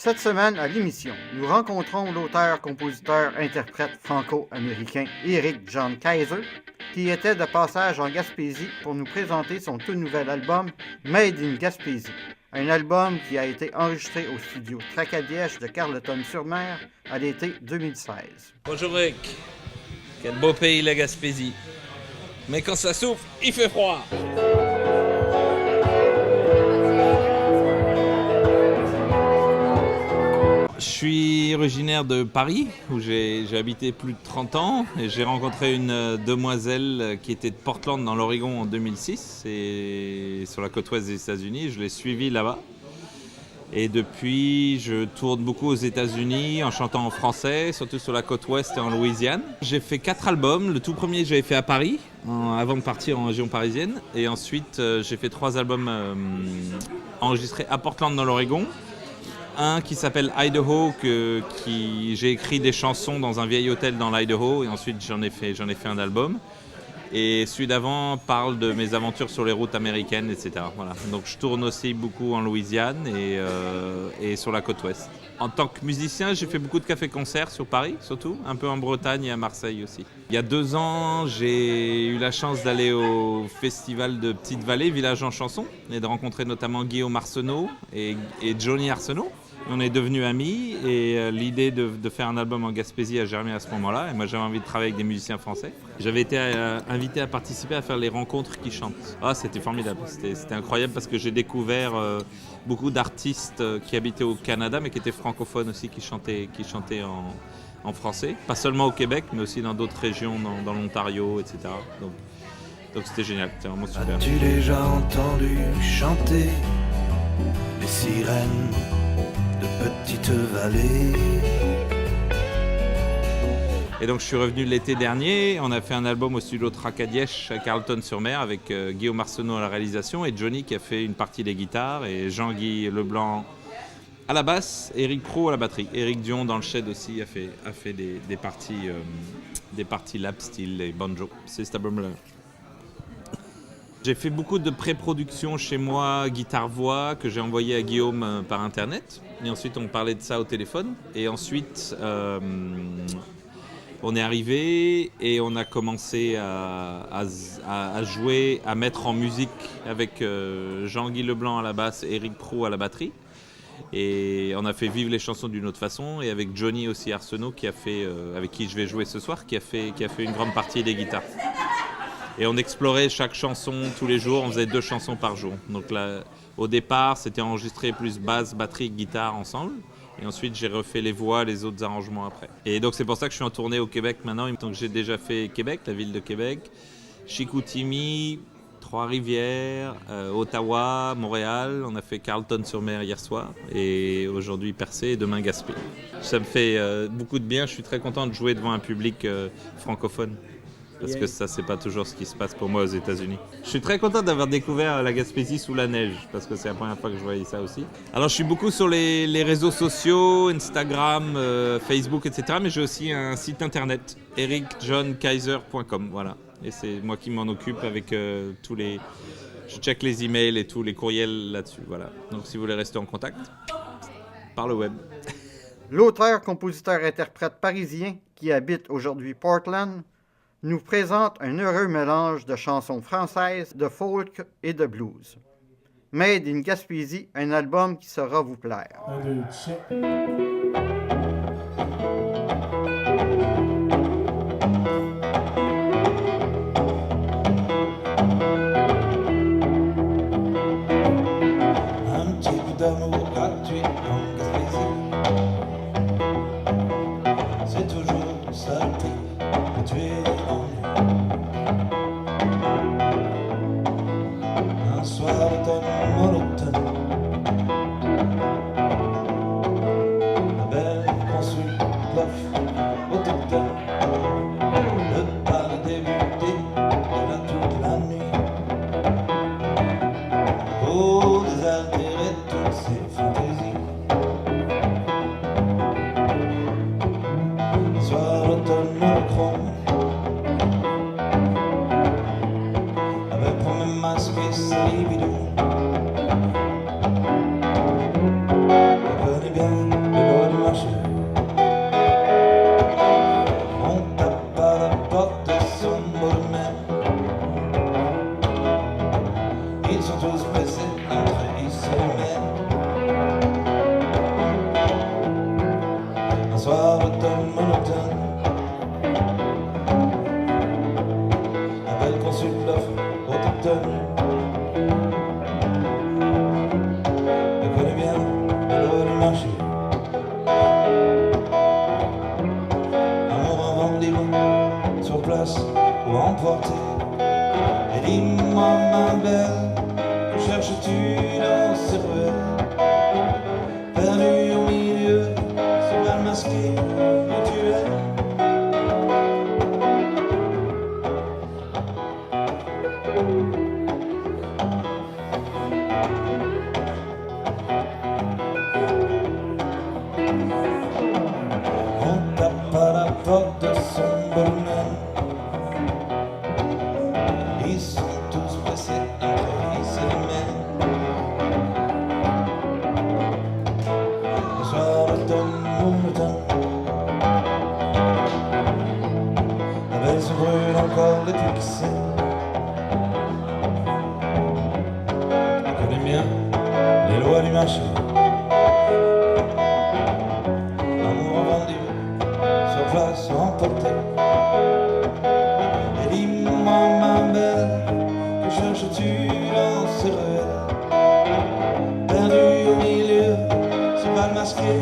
Cette semaine, à l'émission, nous rencontrons l'auteur, compositeur, interprète franco-américain Eric John Kaiser, qui était de passage en Gaspésie pour nous présenter son tout nouvel album Made in Gaspésie, un album qui a été enregistré au studio Tracadiesh de Carleton-sur-Mer à l'été 2016. Bonjour Eric, quel beau pays la Gaspésie, mais quand ça souffle, il fait froid. Je suis originaire de Paris, où j'ai habité plus de 30 ans, et j'ai rencontré une demoiselle qui était de Portland dans l'Oregon en 2006, et sur la côte ouest des États-Unis. Je l'ai suivie là-bas. Et depuis, je tourne beaucoup aux États-Unis en chantant en français, surtout sur la côte ouest et en Louisiane. J'ai fait 4 albums. Le tout premier, j'avais fait à Paris, avant de partir en région parisienne. Et ensuite, j'ai fait 3 albums enregistrés à Portland dans l'Oregon. Un qui s'appelle Idaho, j'ai écrit des chansons dans un vieil hôtel dans l'Idaho, et ensuite j'en ai fait un album. Et celui d'avant parle de mes aventures sur les routes américaines, etc. Voilà. Donc je tourne aussi beaucoup en Louisiane et sur la côte ouest. En tant que musicien, j'ai fait beaucoup de cafés-concerts sur Paris, surtout, un peu en Bretagne et à Marseille aussi. Il y a 2 ans, j'ai eu la chance d'aller au festival de Petite-Vallée, Village en chanson, et de rencontrer notamment Guillaume Arsenault et Johnny Arsenault. On est devenus amis et l'idée de faire un album en Gaspésie a germé à ce moment-là. Et moi, j'avais envie de travailler avec des musiciens français. J'avais été invité à participer à faire les rencontres qui chantent. Ah, c'était formidable. C'était incroyable parce que j'ai découvert beaucoup d'artistes qui habitaient au Canada, mais qui étaient francophones aussi, qui chantaient en français. Pas seulement au Québec, mais aussi dans d'autres régions, dans l'Ontario, etc. Donc c'était génial, c'était vraiment super. As-tu déjà entendu chanter les sirènes de Petite Vallée? Et donc je suis revenu l'été dernier, on a fait un album au studio Tracadiesh à Carleton-sur-Mer avec Guillaume Arsenault à la réalisation et Johnny qui a fait une partie des guitares et Jean-Guy Leblanc à la basse, Éric Proulx à la batterie. Éric Dion dans le shed aussi a fait des parties lap steel et banjo. C'est cet album-là. J'ai fait beaucoup de pré-production chez moi, guitare-voix, que j'ai envoyé à Guillaume par internet. Et ensuite, on parlait de ça au téléphone. Et ensuite, on est arrivé et on a commencé à jouer, à mettre en musique avec Jean-Guy Leblanc à la basse et Éric Proulx à la batterie. Et on a fait vivre les chansons d'une autre façon. Et avec Johnny aussi Arsenault, avec qui je vais jouer ce soir, qui a fait une grande partie des guitares. Et on explorait chaque chanson tous les jours, on faisait 2 chansons par jour. Donc là, au départ, c'était enregistré plus basse, batterie, guitare ensemble. Et ensuite, j'ai refait les voix, les autres arrangements après. Et donc c'est pour ça que je suis en tournée au Québec maintenant. Donc j'ai déjà fait Québec, la ville de Québec, Chicoutimi, Trois-Rivières, Ottawa, Montréal. On a fait Carleton-sur-Mer hier soir. Et aujourd'hui Percé et demain Gaspé. Ça me fait beaucoup de bien. Je suis très content de jouer devant un public francophone. Parce que ça, c'est pas toujours ce qui se passe pour moi aux États-Unis. Je suis très content d'avoir découvert la Gaspésie sous la neige, parce que c'est la première fois que je voyais ça aussi. Alors, je suis beaucoup sur les réseaux sociaux, Instagram, Facebook, etc. Mais j'ai aussi un site internet, ericjohnkaiser.com, voilà. Et c'est moi qui m'en occupe avec tous les... Je check les emails et tous les courriels là-dessus, voilà. Donc, si vous voulez rester en contact, par le web. L'auteur, compositeur, interprète parisien qui habite aujourd'hui Portland nous présente un heureux mélange de chansons françaises, de folk et de blues. Made in Gaspésie, un album qui saura vous plaire. Allez, check. Un petit bout d'amour gratuit en Gaspésie. C'est toujours ça que tu es en un soir d'automne monotone. La belle consulte l'offre autochtone. Le bal débuté de la toute la nuit. Pour désaltérer toutes ses fantaisies. Soir d'automne monochrome. Avec pour me masquer ses libidos. Je connais bien place ou emporter. Et dis-moi ma belle, que cherches-tu dans ces ruelles? Perdu au milieu, ce bal masqué où tu es. On tape à la porte de son bonheur. Ils sont tous pressés, ils se mènent. Le soir d'automne, automne, la belle se brûle encore les fixés. Je connais bien les lois du marché. L'amour vendu sur place emporté. Et dis-moi ma belle, que cherches-tu dans ces ruelles? Perdu au milieu, ce bal masqué